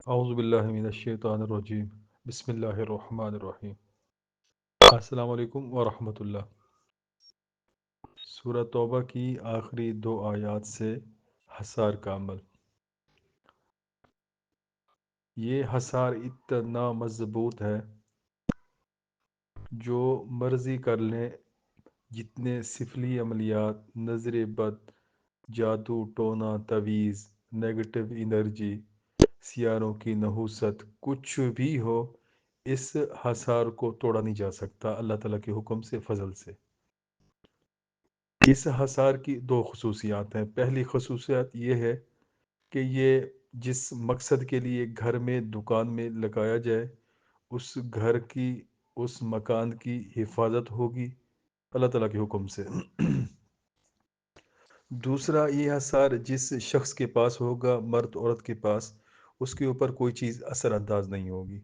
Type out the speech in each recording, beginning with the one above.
اعوذ باللہ من الشیطان الرجیم بسم اللہ الرحمن الرحیم السلام علیکم ورحمۃ اللہ۔ سورہ توبہ کی آخری دو آیات سے حصار کا عمل۔ یہ حصار اتنا مضبوط ہے، جو مرضی کر لیں، جتنے سفلی عملیات، نظر بد، جادو ٹونا تویز، نیگیٹو انرجی، سیاروں کی نحوست، کچھ بھی ہو، اس حصار کو توڑا نہیں جا سکتا اللہ تعالیٰ کے حکم سے، فضل سے۔ اس حصار کی دو خصوصیات ہیں۔ پہلی خصوصیت یہ ہے کہ یہ جس مقصد کے لیے گھر میں، دکان میں لگایا جائے، اس گھر کی، اس مکان کی حفاظت ہوگی اللہ تعالیٰ کے حکم سے۔ دوسرا، یہ حصار جس شخص کے پاس ہوگا، مرد عورت کے پاس، اس کے اوپر کوئی چیز اثر انداز نہیں ہوگی۔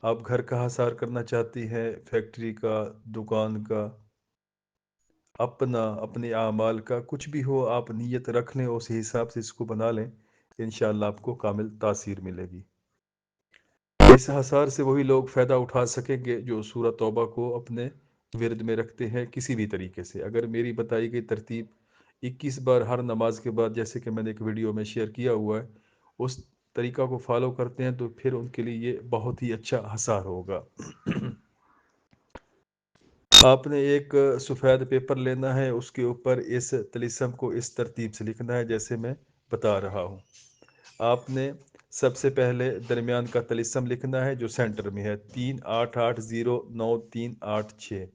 آپ گھر کا حصار کرنا چاہتی ہیں، فیکٹری کا، دکان کا، اپنے اعمال کا، کچھ بھی ہو، آپ نیت رکھ لیں، اس حساب سے اس کو بنا لیں، انشاءاللہ آپ کو کامل تاثیر ملے گی۔ اس حصار سے وہی لوگ فائدہ اٹھا سکیں گے جو سورہ توبہ کو اپنے ورد میں رکھتے ہیں کسی بھی طریقے سے۔ اگر میری بتائی گئی ترتیب 21 بار ہر نماز کے بعد، جیسے کہ میں نے ایک ویڈیو میں شیئر کیا ہوا ہے، اس طریقہ کو فالو کرتے ہیں تو پھر ان کے لیے یہ بہت ہی اچھا حصار ہوگا۔ آپ نے ایک سفید پیپر لینا ہے، اس کے اوپر اس طلسم کو اس ترتیب سے لکھنا ہے جیسے میں بتا رہا ہوں۔ آپ نے سب سے پہلے درمیان کا طلسم لکھنا ہے جو سینٹر میں ہے، 38809386۔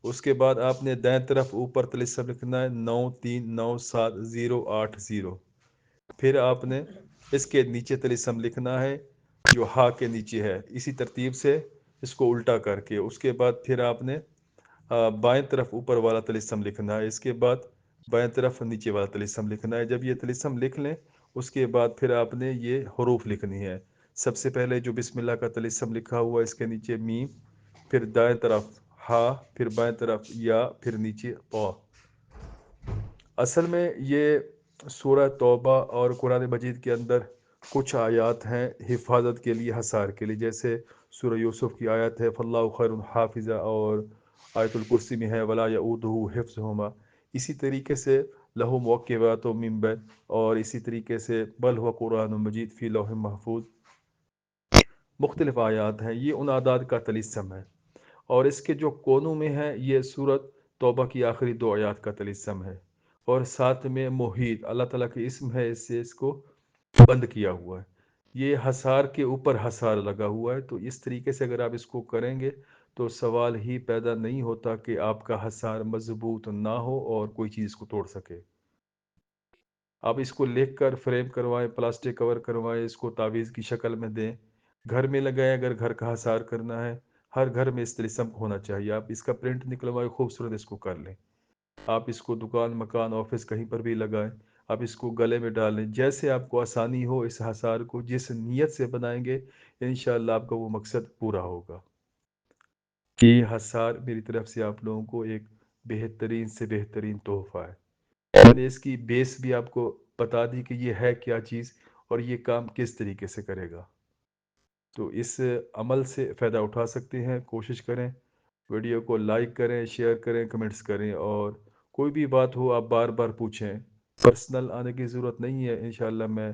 اس کے بعد آپ نے دائیں طرف اوپر طلسم لکھنا ہے 93978080۔ پھر آپ نے اس کے نیچے طلسم لکھنا ہے جو ہا کے نیچے ہے، اسی ترتیب سے اس کو الٹا کر کے۔ اس کے بعد پھر آپ نے بائیں طرف اوپر والا طلسم لکھنا ہے، اس کے بعد بائیں طرف نیچے والا طلسم لکھنا ہے۔ جب یہ طلسم لکھ لیں، اس کے بعد پھر آپ نے یہ حروف لکھنی ہے۔ سب سے پہلے جو بسم اللہ کا طلسم لکھا ہوا ہے، اس کے نیچے میم، پھر دائیں طرف ہا، پھر بائیں طرف یا، پھر نیچے قا۔ اصل میں یہ سورہ توبہ اور قرآن مجید کے اندر کچھ آیات ہیں حفاظت کے لیے، حصار کے لیے، جیسے سورہ یوسف کی آیت ہے فاللہ خیر حافظہ، اور آیت الکرسی میں ہے ولا یعودہ حفظہما۔ اسی طریقے سے لہ موقبات من بین، اور اسی طریقے سے بل ہوا قرآن مجید فی لوح محفوظ۔ مختلف آیات ہیں، یہ ان اعداد کا طلسم ہے، اور اس کے جو کونوں میں ہے یہ سورۃ توبہ کی آخری دو آیات کا طلسم ہے، اور ساتھ میں محیط اللہ تعالیٰ کے اسم ہے، اس سے اس کو بند کیا ہوا ہے۔ یہ حصار کے اوپر حصار لگا ہوا ہے، تو اس طریقے سے اگر آپ اس کو کریں گے تو سوال ہی پیدا نہیں ہوتا کہ آپ کا حصار مضبوط نہ ہو اور کوئی چیز کو توڑ سکے۔ آپ اس کو لکھ کر فریم کروائیں، پلاسٹک کور کروائیں، اس کو تعویذ کی شکل میں دیں، گھر میں لگائیں۔ اگر گھر کا حصار کرنا ہے، ہر گھر میں اس طلسم ہونا چاہیے۔ آپ اس کا پرنٹ نکلوائیں، خوبصورت اس کو کر لیں۔ آپ اس کو دکان، مکان، آفس کہیں پر بھی لگائیں۔ آپ اس کو گلے میں ڈالیں، جیسے آپ کو آسانی ہو۔ اس حصار کو جس نیت سے بنائیں گے، انشاءاللہ آپ کا وہ مقصد پورا ہوگا۔ یہ حصار میری طرف سے آپ لوگوں کو ایک بہترین سے بہترین تحفہ ہے۔ میں نے اس کی بیس بھی آپ کو بتا دی کہ یہ ہے کیا چیز اور یہ کام کس طریقے سے کرے گا، تو اس عمل سے فائدہ اٹھا سکتے ہیں۔ کوشش کریں، ویڈیو کو لائک کریں، شیئر کریں، کمنٹس کریں، اور کوئی بھی بات ہو آپ بار بار پوچھیں۔ پرسنل آنے کی ضرورت نہیں ہے، انشاءاللہ میں